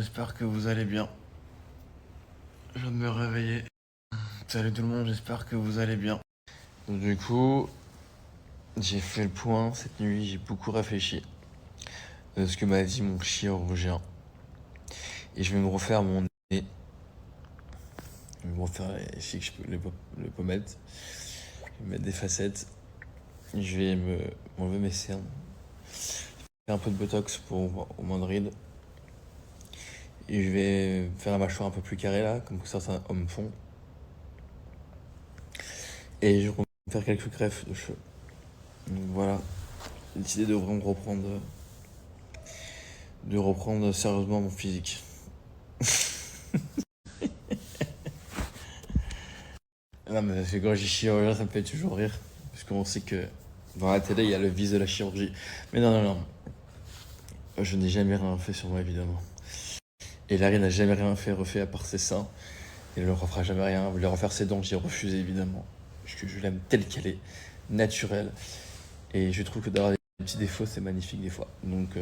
j'espère que vous allez bien. Je viens de me réveiller. Salut tout le monde, j'espère que vous allez bien. Donc, du coup, j'ai fait le point cette nuit, j'ai beaucoup réfléchi de ce que m'a dit mon chirurgien. Et je vais me refaire mon nez. Je vais me refaire ici que je peux les pommettes. Je vais mettre des facettes. Je vais m'enlever mes cernes. Faire un peu de botox pour au moins de rides. Et je vais faire la mâchoire un peu plus carrée là, comme certains hommes font. Et je vais faire quelques greffes de cheveux. Donc voilà, j'ai décidé de vraiment reprendre sérieusement mon physique. Non mais parce que quand j'ai chirurgien, ça me fait toujours rire. Parce qu'on sait que dans la télé, il y a le vice de la chirurgie. Mais non. Je n'ai jamais rien fait sur moi, évidemment. Et Larry n'a jamais rien refait à part ses seins. Il ne leur refera jamais rien. Il voulait refaire ses dents, j'ai refusé, évidemment. Parce que je l'aime telle qu'elle est, naturelle. Et je trouve que d'avoir des petits défauts, c'est magnifique des fois. Donc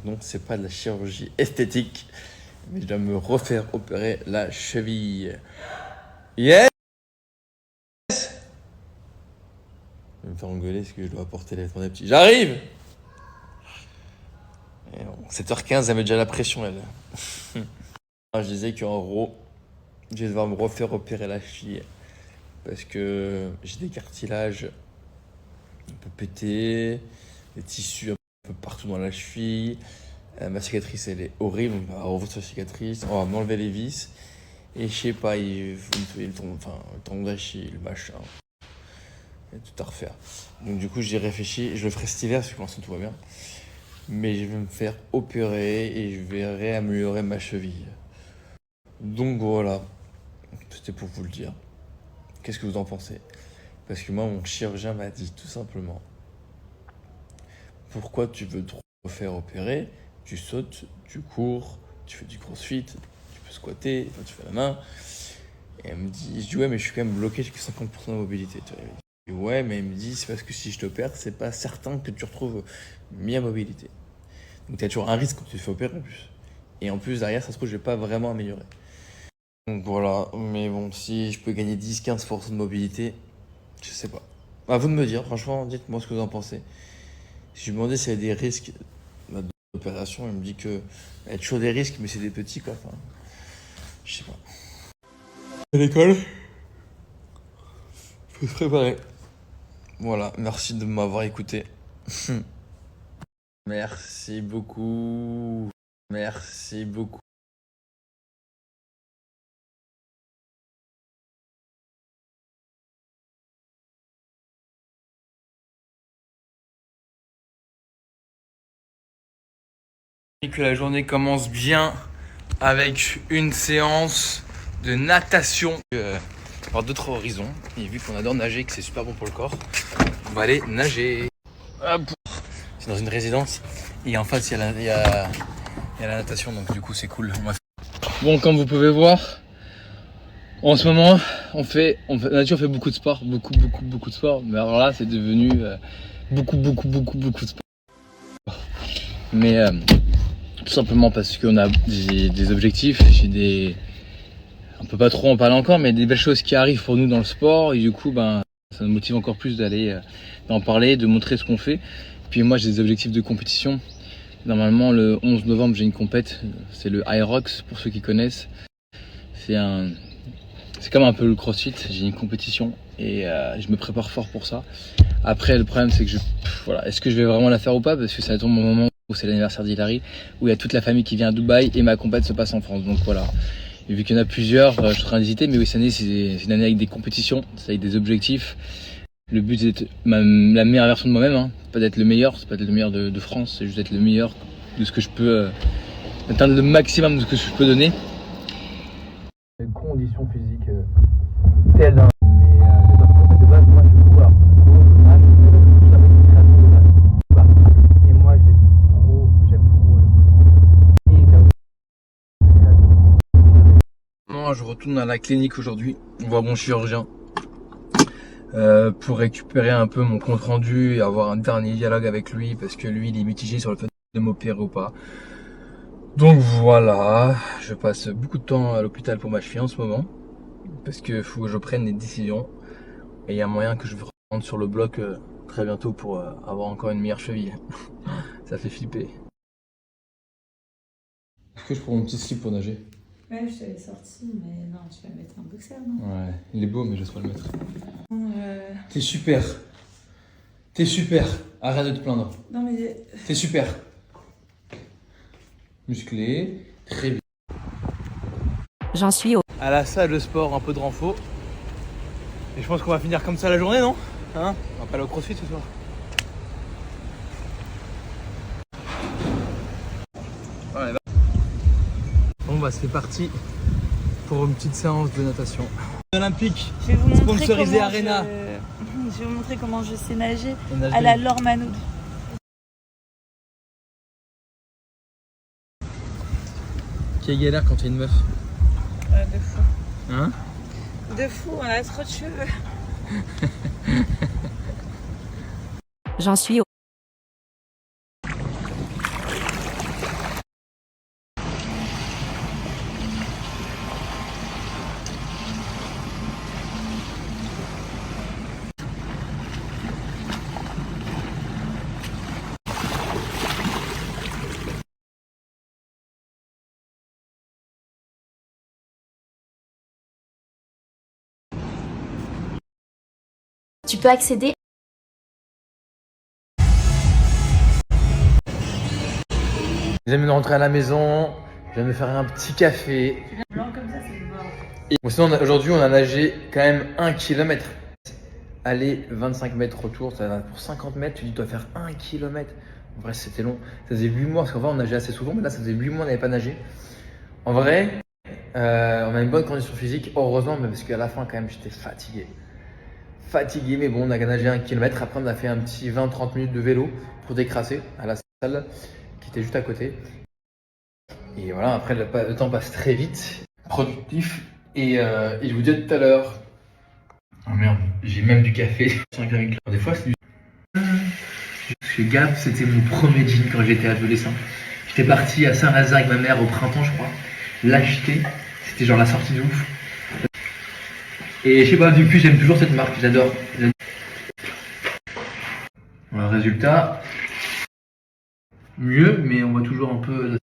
non, c'est pas de la chirurgie esthétique. Mais je dois me refaire opérer la cheville. Yes! Je vais me faire engueuler parce que je dois apporter les vêtements des petits. J'arrive! 7h15, elle met déjà la pression, elle. Je disais qu'en gros, je vais devoir me refaire opérer la cheville. Parce que j'ai des cartilages un peu pétés, des tissus un peu partout dans la cheville. Ma cicatrice, elle est horrible. On va revoir sa cicatrice. On va m'enlever les vis. Et je sais pas, il tombe, le tendon d'Achille, le machin. Il y a tout à refaire. Donc du coup, j'ai réfléchi. Je le ferai cet hiver, parce que pour l'instant, tout va bien. Mais je vais me faire opérer et je vais réaméliorer ma cheville. Donc voilà. C'était pour vous le dire. Qu'est-ce que vous en pensez? Parce que moi, mon chirurgien m'a dit tout simplement: pourquoi tu veux te refaire opérer? Tu sautes, tu cours, tu fais du crossfit, tu peux squatter, tu fais la main. Et elle me dit, je dis ouais, mais je suis quand même bloqué, j'ai que 50% de mobilité. Et ouais, mais elle me dit, c'est parce que si je t'opère, c'est pas certain que tu retrouves ma mobilité. Donc t'as toujours un risque quand tu te fais opérer en plus. Et en plus, derrière, ça se trouve, je vais pas vraiment améliorer. Donc voilà, mais bon, si je peux gagner 10-15% de mobilité, je sais pas. À vous de me dire, franchement, dites-moi ce que vous en pensez. Si je me demandais s'il y a des risques d'opération, elle me dit que il y a toujours des risques, mais c'est des petits quoi. Enfin, je sais pas. À l'école, faut se préparer. Voilà, merci de m'avoir écouté. Merci beaucoup. Merci beaucoup. Et que la journée commence bien avec une séance de natation. Par d'autres horizons. Et vu qu'on adore nager, que c'est super bon pour le corps, on va aller nager. C'est dans une résidence. Et en face, il y a la natation, donc du coup, c'est cool. Bon, comme vous pouvez voir, en ce moment, la nature fait beaucoup de sport, beaucoup de sport. Mais alors là, c'est devenu beaucoup de sport. Mais tout simplement parce qu'on a des objectifs, on peut pas trop en parler encore, mais des belles choses qui arrivent pour nous dans le sport. Et du coup, ça nous motive encore plus d'en parler, de montrer ce qu'on fait. Puis moi, j'ai des objectifs de compétition. Normalement, le 11 novembre, j'ai une compète. C'est le Hyrox, pour ceux qui connaissent. C'est comme un peu le CrossFit. J'ai une compétition et je me prépare fort pour ça. Après, le problème, c'est que est-ce que je vais vraiment la faire ou pas? Parce que ça tombe au moment où c'est l'anniversaire d'Hilary, où il y a toute la famille qui vient à Dubaï et ma compète se passe en France. Donc voilà. Et vu qu'il y en a plusieurs, je suis en train d'hésiter. Mais oui, cette année, c'est une année avec des compétitions, c'est avec des objectifs. Le but, c'est d'être la meilleure version de moi-même. Hein. C'est pas d'être le meilleur, c'est pas d'être le meilleur de France, c'est juste d'être le meilleur de ce que je peux, atteindre le maximum de ce que je peux donner. Les conditions physiques telles, hein. Mais en fait, de base, moi, je suis coureur. Et moi, j'aime trop. Moi, je retourne à la clinique aujourd'hui, voir mon chirurgien. Pour récupérer un peu mon compte rendu et avoir un dernier dialogue avec lui, parce que lui il est mitigé sur le fait de m'opérer ou pas. Donc voilà, je passe beaucoup de temps à l'hôpital pour ma cheville en ce moment. Parce que faut que je prenne des décisions. Et il y a moyen que je rentre sur le bloc très bientôt pour avoir encore une meilleure cheville. Ça fait flipper. Est-ce que je prends mon petit slip pour nager? Ouais, je t'avais sorti, mais non, tu vas mettre un boxer, non? Ouais, il est beau, mais j'ose pas le mettre. T'es super. T'es super. Arrête de te plaindre. Non, mais. T'es super. Musclé, très bien. J'en suis au... À la salle de sport, un peu de renfort. Et je pense qu'on va finir comme ça la journée, non? Hein? On va pas aller au crossfit ce soir. Ouais, bon bah c'est parti pour une petite séance de natation. Olympique, Je vais vous montrer sponsorisé comment Arena. Je vais vous montrer comment je sais nager On nage à la bien. Laure Manoud. Qui galère quand t'es une meuf? De fou. Hein? De fou, on a trop de cheveux. J'en suis au... Tu peux accéder. Je viens de rentrer à la maison, je viens de me faire un petit café. Blanc comme ça, c'est mort. Et bon, sinon aujourd'hui on a nagé quand même 1 km. Aller 25 mètres retour, ça va pour 50 mètres, tu dois faire 1 km. En vrai c'était long, ça faisait 8 mois, parce qu'en vrai on nageait assez souvent, mais là ça faisait 8 mois on n'avait pas nagé. En vrai, on a une bonne condition physique, heureusement, mais parce qu'à la fin quand même j'étais fatigué. Fatigué, mais bon on a nagé 1 km, après on a fait un petit 20-30 minutes de vélo pour décrasser à la salle qui était juste à côté. Et voilà, après le temps passe très vite, productif, et je vous dis à tout à l'heure. Oh merde, j'ai même du café. Des fois, c'est du. Chez Gap, c'était mon premier jean quand j'étais adolescent. J'étais parti à Saint-Nazaire avec ma mère au printemps, je crois. L'acheter, c'était genre la sortie de ouf. Et je sais pas, depuis, j'aime toujours cette marque, j'adore. Voilà, résultat, mieux, mais on voit toujours un peu.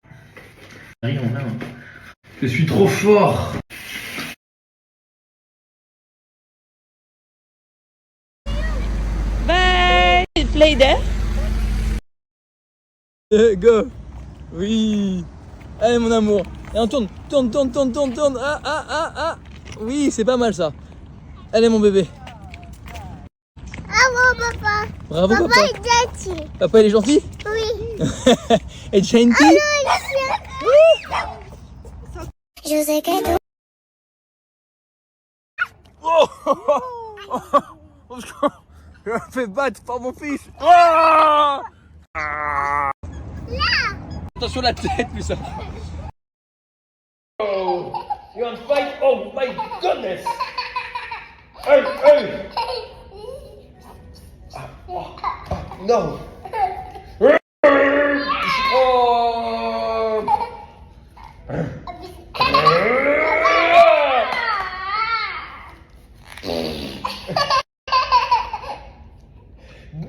Je suis trop fort. Bye! Play there. Go. Oui. Allez mon amour. Et on tourne, tourne, tourne, tourne, tourne, tourne. Ah, ah, ah, ah. Oui, c'est pas mal ça. Allez mon bébé. Bravo papa. Bravo papa. Papa est gentil. Papa il est gentil? Oui. Et gentil? Je sais que tout. Oh, je me fais battre par mon fils. Oh attention la tête, mais ça. Oh, you want to fight? Oh my goodness! Hey, hey! No! Oh!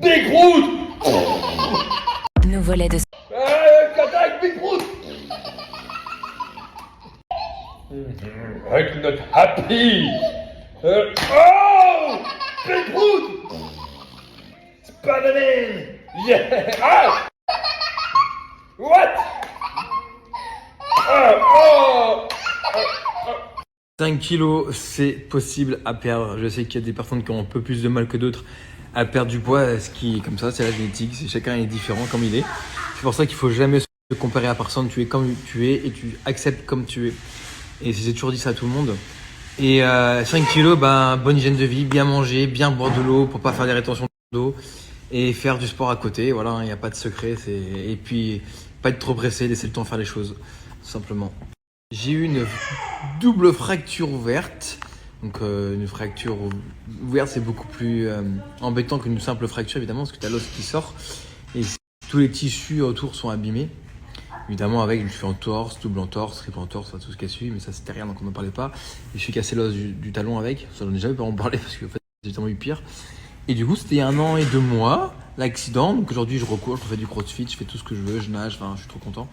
Big Root! Nous volets de... Attaque Big Root! I'm not happy! Oh! Big Root! Spider-Man! Yeah! Ah! What? Oh! 5 kilos, c'est possible à perdre. Je sais qu'il y a des personnes qui ont un peu plus de mal que d'autres à perdre du poids, ce qui est comme ça, c'est la génétique, chacun est différent comme il est. C'est pour ça qu'il faut jamais se comparer à personne, tu es comme tu es et tu acceptes comme tu es. Et j'ai toujours dit ça à tout le monde. Et 5 kilos, bonne hygiène de vie, bien manger, bien boire de l'eau pour pas faire des rétentions d'eau et faire du sport à côté. Voilà, il n'y a pas de secret. Et puis, pas être trop pressé, laisser le temps faire les choses, tout simplement. J'ai eu une double fracture ouverte. Donc une fracture ouverte, c'est beaucoup plus embêtant qu'une simple fracture, évidemment, parce que tu as l'os qui sort et tous les tissus autour sont abîmés. Évidemment, avec, je me suis fait en torse, double en torse, triple en torse, tout ce qui a suivi, mais ça c'était rien donc on n'en parlait pas. Et je suis cassé l'os du talon avec, ça j'en ai jamais pas en parler parce que en fait j'ai tellement eu pire. Et du coup, c'était 1 an et 2 mois l'accident. Donc aujourd'hui, je recours, je fais du crossfit, je fais tout ce que je veux, je nage, enfin, je suis trop content.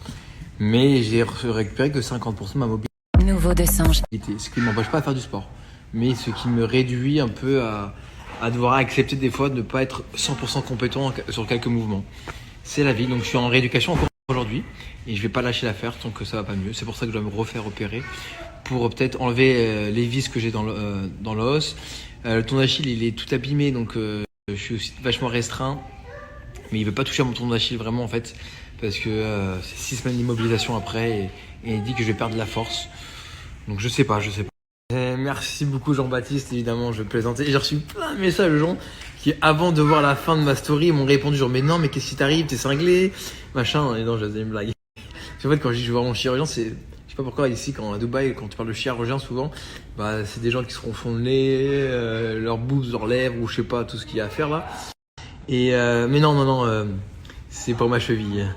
Mais j'ai récupéré que 50% de ma mobilité, Nouveau de singe. ce qui ne m'empêche pas de faire du sport. Mais ce qui me réduit un peu à devoir accepter des fois de ne pas être 100% compétent sur quelques mouvements. C'est la vie, donc je suis en rééducation encore aujourd'hui et je vais pas lâcher l'affaire tant que ça va pas mieux. C'est pour ça que je dois me refaire opérer pour peut-être enlever les vis que j'ai dans l'os. Le tendon d'Achille il est tout abîmé donc je suis aussi vachement restreint, mais il veut pas toucher à mon tendon d'Achille vraiment en fait parce que c'est 6 semaines d'immobilisation après et il dit que je vais perdre de la force. Donc je sais pas. Merci beaucoup Jean-Baptiste, évidemment je plaisantais. J'ai reçu plein de messages de gens qui avant de voir la fin de ma story m'ont répondu genre mais non mais qu'est-ce qui t'arrive, t'es cinglé, machin, et non je faisais une blague. En fait quand je dis je vais voir mon chirurgien c'est, je sais pas pourquoi ici quand à Dubaï quand tu parles de chirurgien souvent, bah c'est des gens qui se refont le nez, leurs boobs, leurs lèvres ou je sais pas tout ce qu'il y a à faire là. Et mais non, c'est pour ma cheville.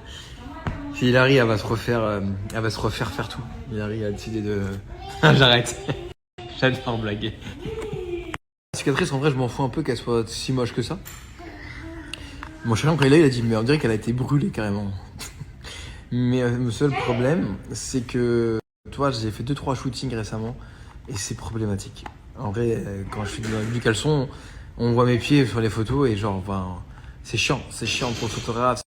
Si Hilary elle va se refaire faire tout. Hilary a décidé de j'arrête. J'adore blaguer. La cicatrice, en vrai, je m'en fous un peu qu'elle soit si moche que ça. Mon chien, quand il a dit, mais on dirait qu'elle a été brûlée carrément. Mais le seul problème, c'est que, toi, j'ai fait 2-3 shootings récemment et c'est problématique. En vrai, quand je fais du caleçon, on voit mes pieds sur les photos et genre, enfin, c'est chiant pour le photographe.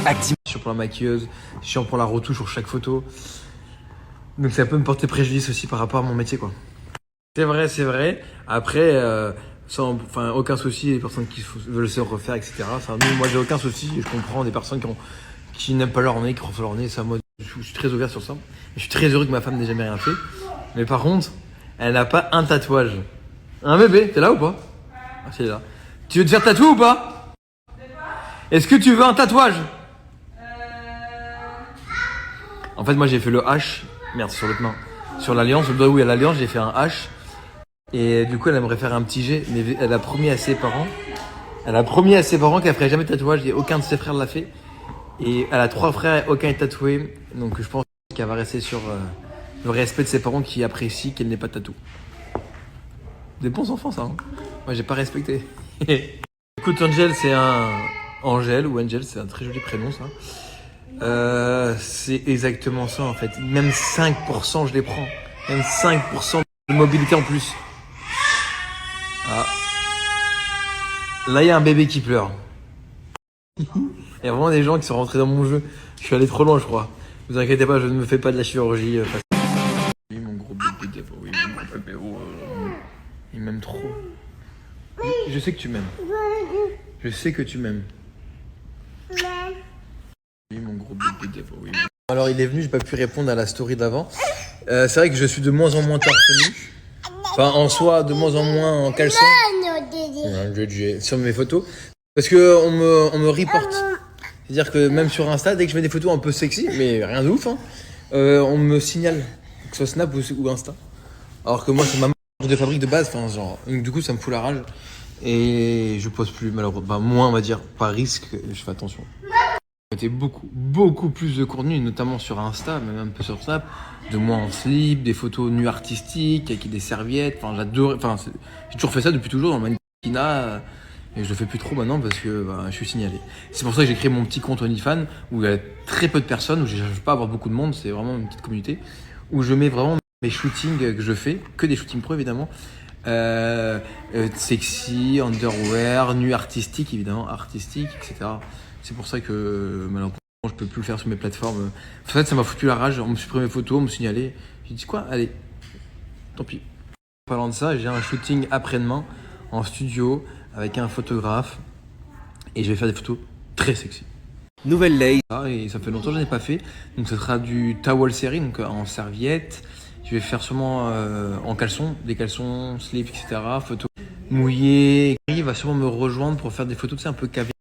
Actif pour la maquilleuse, chiant pour la retouche sur chaque photo. Donc ça peut me porter préjudice aussi par rapport à mon métier, quoi. C'est vrai. Après, aucun souci, les personnes qui veulent se refaire, etc. Enfin, moi, j'ai aucun souci. Je comprends des personnes qui n'aiment pas leur nez, qui refont leur nez. Ça, moi, je suis très ouvert sur ça. Et je suis très heureux que ma femme n'ait jamais rien fait. Mais par contre, elle n'a pas un tatouage. Un bébé, t'es là ou pas? Ah, c'est là. Tu veux te faire tatouer ou pas? Est-ce que tu veux un tatouage? En fait, moi, j'ai fait le H. Merde, sur l'autre main. Sur l'alliance, le doigt où il y a l'alliance, j'ai fait un H. Et du coup, elle aimerait faire un petit G, mais elle a promis à ses parents qu'elle ferait jamais de tatouage, et aucun de ses frères l'a fait. Et elle a 3 frères, aucun est tatoué. Donc je pense qu'elle va rester sur le respect de ses parents qui apprécient qu'elle n'ait pas de tatou. Des bons enfants, ça. Hein. Moi, j'ai pas respecté. Écoute, Angel, c'est un très joli prénom, ça. C'est exactement ça, en fait. Même 5%, je les prends. Même 5% de mobilité en plus. Ah. Là, il y a un bébé qui pleure. Il y a vraiment des gens qui sont rentrés dans mon jeu. Je suis allé trop loin, je crois. Vous inquiétez pas, je ne me fais pas de la chirurgie. Oui, mon gros bébé. Oui, mon gros bébé. Il m'aime trop. Je sais que tu m'aimes. Oui, mon gros bébé. Oui. Alors, il est venu, j'ai pas pu répondre à la story d'avant. C'est vrai que je suis de moins en moins torse nu. Enfin, en soi, de moins en moins en caleçon. Sur mes photos. Parce que on me reporte. C'est-à-dire que même sur Insta, dès que je mets des photos un peu sexy, mais rien de ouf, hein, on me signale. Que ce soit Snap ou Insta. Alors que moi, c'est ma marque de fabrique de base. Enfin, genre, du coup, ça me fout la rage. Et je pose plus, malheureusement. Bah, moins, on va dire, par risque, je fais attention. J'ai beaucoup plus de contenu, notamment sur Insta, même un peu sur Snap, de moi en slip, des photos nues artistiques, avec des serviettes, enfin j'adore, j'ai toujours fait ça depuis toujours dans le mannequinat, et je le fais plus trop maintenant parce que je suis signalé. C'est pour ça que j'ai créé mon petit compte OnlyFans, où il y a très peu de personnes, où je n'arrive pas à avoir beaucoup de monde, c'est vraiment une petite communauté, où je mets vraiment mes shootings que je fais, que des shootings pro évidemment, sexy, underwear, nues artistiques évidemment, etc. C'est pour ça que malheureusement je peux plus le faire sur mes plateformes. En fait ça m'a foutu la rage, on me supprimait mes photos, on me signalait. J'ai dit quoi? Allez, tant pis. En parlant de ça, j'ai un shooting après-demain en studio avec un photographe et je vais faire des photos très sexy. Nouvelle lay. Et ça fait longtemps que je n'ai pas fait. Donc ce sera du towel série, donc en serviette. Je vais faire sûrement en caleçon, des caleçons, slip, etc. Photos mouillées. Il va sûrement me rejoindre pour faire des photos, tu sais, un peu caviar.